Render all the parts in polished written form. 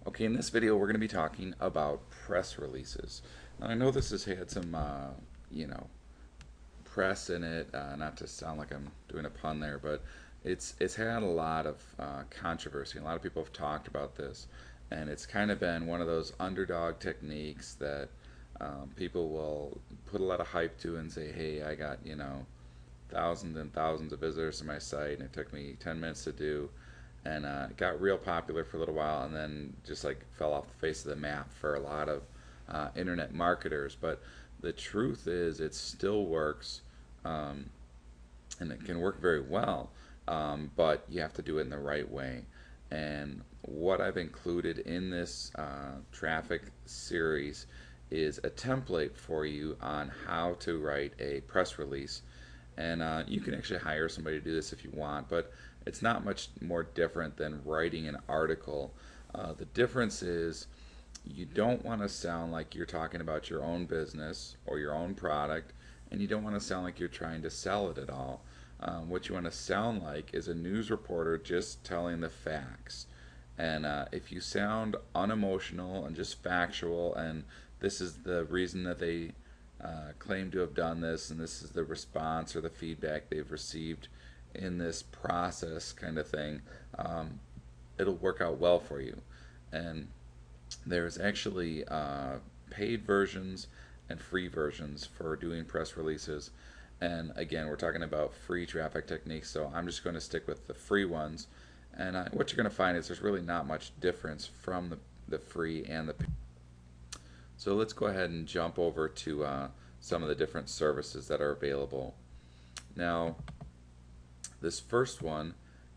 Okay, in this video, we're going to be talking about press releases. Now, I know this has had some, you know, press in it. Not to sound like I'm doing a pun there, but it's had a lot of controversy. A lot of people have talked about this, and it's kind of been one of those underdog techniques that people will put a lot of hype to and say, "Hey, I got thousands and thousands of visitors to my site, and it took me 10 minutes to do." And it got real popular for a little while, and then just like fell off the face of the map for a lot of internet marketers. But the truth is, it still works, um, and it can work very well. But you have to do it in the right way. And what I've included in this traffic series is a template for you on how to write a press release. And you can actually hire somebody to do this if you want, but it's not much more different than writing an article. The difference is you don't want to sound like you're talking about your own business or your own product, and you don't want to sound like you're trying to sell it at all. What you want to sound like is a news reporter just telling the facts. And if you sound unemotional and just factual, and this is the reason that they claim to have done this, and this is the response or the feedback they've received in this process, kind of thing, um, it'll work out well for you. And there's actually paid versions and free versions for doing press releases. And again, we're talking about free traffic techniques, so I'm just going to stick with the free ones. And what you're going to find is there's really not much difference from the free and the paid. So let's go ahead and jump over to some of the different services that are available. Now, this first one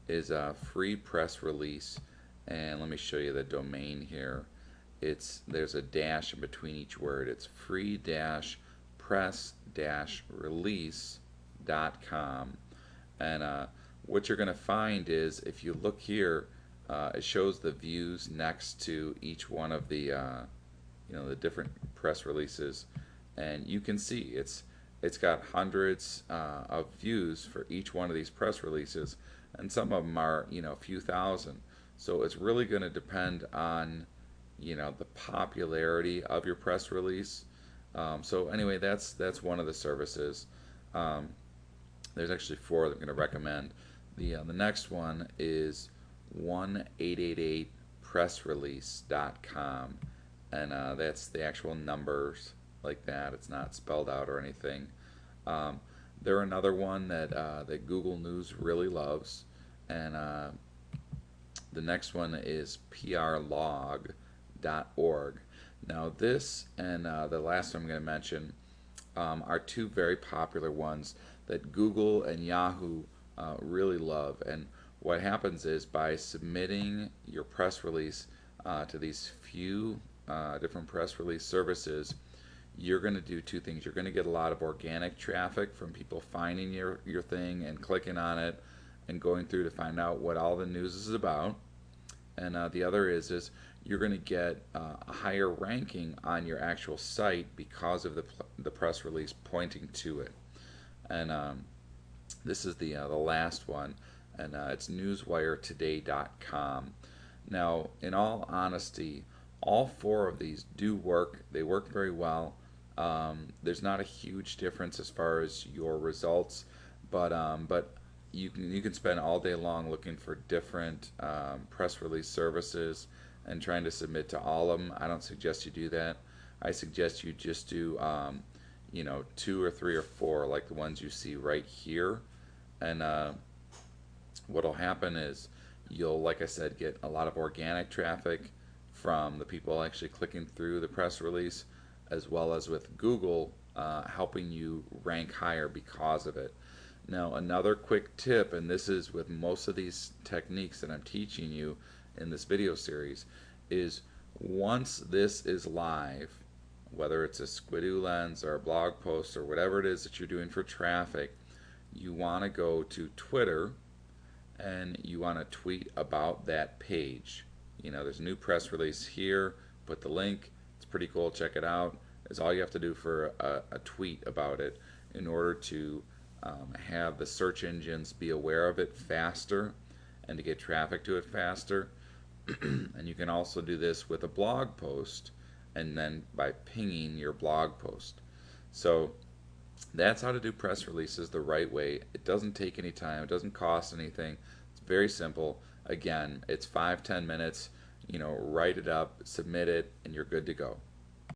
is a free press release, and let me show you the domain here. There's a dash in between each word. It's free-press-release.com. And what you're going to find is if you look here, it shows the views next to each one of the different press releases, and you can see it's got hundreds of views for each one of these press releases, and some of them are a few thousand. So it's really going to depend on the popularity of your press release. So anyway, that's one of the services. Um, there's actually four that I'm going to recommend. The next one is 1-888-pressrelease.com, and that's the actual numbers like that. It's not spelled out or anything. Um, they're another one that Google News really loves, and the next one is prlog.org. Now this and the last one I'm going to mention are two very popular ones that Google and Yahoo really love. And what happens is by submitting your press release to these few different press release services, you're going to do two things. You're going to get a lot of organic traffic from people finding your thing and clicking on it and going through to find out what all the news is about. And the other is you're going to get a higher ranking on your actual site because of the press release pointing to it. And this is the last one, and it's newswiretoday.com. Now, in all honesty, all four of these do work. They work very well. There's not a huge difference as far as your results, but you can spend all day long looking for different press release services and trying to submit to all of them. I don't suggest you do that. I suggest you just do two or three or four like the ones you see right here. And what'll happen is you'll, like I said, get a lot of organic traffic from the people actually clicking through the press release, as well as with Google helping you rank higher because of it. Now, another quick tip, and this is with most of these techniques that I'm teaching you in this video series, is once this is live, whether it's a Squidoo Lens or a blog post or whatever it is that you're doing for traffic, you want to go to Twitter and you want to tweet about that page. There's a new press release here. Put the link. It's pretty cool. Check it out. It's all you have to do for a tweet about it in order to have the search engines be aware of it faster and to get traffic to it faster. And you can also do this with a blog post and then by pinging your blog post. So that's how to do press releases the right way. It doesn't take any time, it doesn't cost anything. It's very simple. Again, it's 5-10 minutes. Write it up, submit it, and you're good to go.